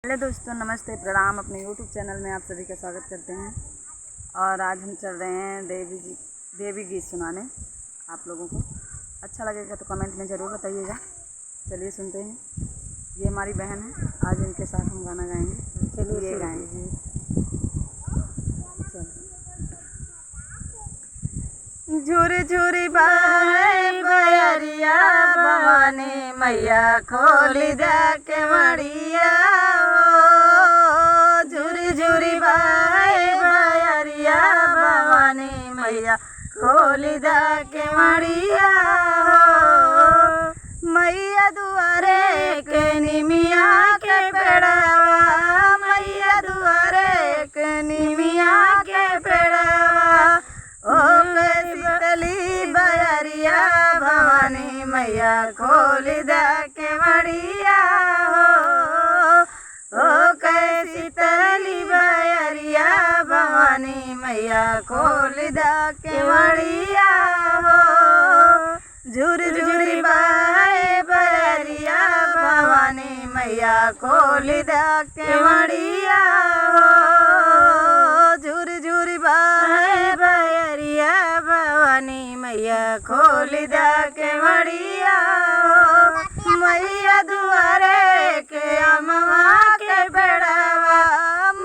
Hello दोस्तों, नमस्ते, प्रणाम। अपने यूट्यूब चैनल में आप सभी का स्वागत करते हैं। और आज हम चल रहे हैं देवी गीत सुनाने। आप लोगों को अच्छा लगेगा तो कमेंट में ज़रूर बताइएगा। चलिए सुनते हैं। ये हमारी बहन है, आज इनके साथ हम गाना गाएंगे। चलिए गाएंगे। झूरी झूरी बाहे बयरिया भवानी मैया खोली दे के मड़िया। झूरी झूरी बाहे बयरिया भवानी मैया खोली दे के मड़िया। मैया दुआरे के निमिया के पेड़वा, मैया दुआरे के निमिया के पेड़वा। ओ शीतली बयरिया भवानी मैया खोली दे के मड़िया। ओ शीतली बयरिया भवानी मैया खोली दे के मड़िया। झूरी झूरी बाहे बयरिया भवानी मैया खोली दे के मड़िया। झूरी झूरी बाहे बयरिया भवानी मैया खोली दे के मड़िया। मैया दुआरे के अमवा के पेड़वा,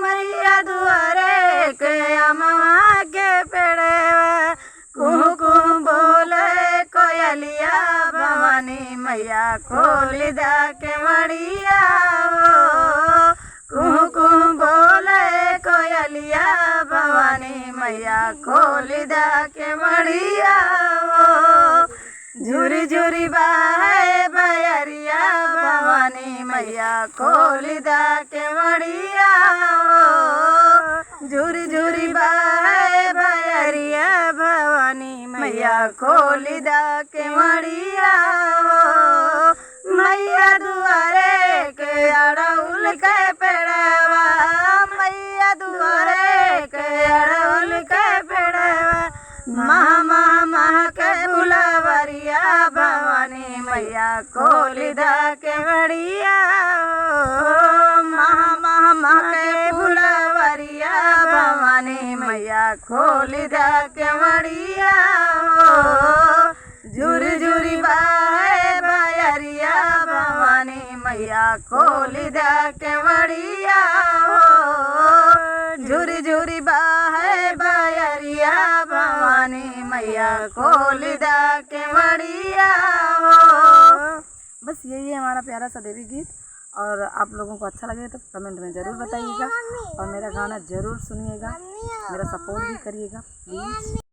मैया दुआरे के अमवा के पेड़वा। कुहू कुहू बोले कोयलिया भवानी मैया खोली दे के मड़िया। कुहू कुहू बोले कोयलिया भवानी मैया खोली दे के मड़िया। झूरी झूरी बाहे बयरिया भवानी मैया खोली दे के मड़िया। झूरी झूरी बाहे बयरिया भवानी मैया खोली दे के मड़िया। मैया दुआरे के अड़हुल के पेड़वा, मैया दुआरे के अड़हुल के पेड़वा। महा महा महा के फुलवरिया भवानी मैया खोली दे के मड़िया। महा महा महा के फुलवरिया भवानी मैया खोली दे के मड़िया। झूरी झूरी बाहे बयरिया भवानी मैया खोली दे के मड़िया। झूरी झूरी बाहे बयरिया भवानी मैया खोली दे के मड़िया। बस यही है हमारा प्यारा सा देवी गीत। और आप लोगों को अच्छा लगे तो कमेंट में ज़रूर बताइएगा और मेरा गाना ज़रूर सुनिएगा। मेरा सपोर्ट भी करिएगा प्लीज़।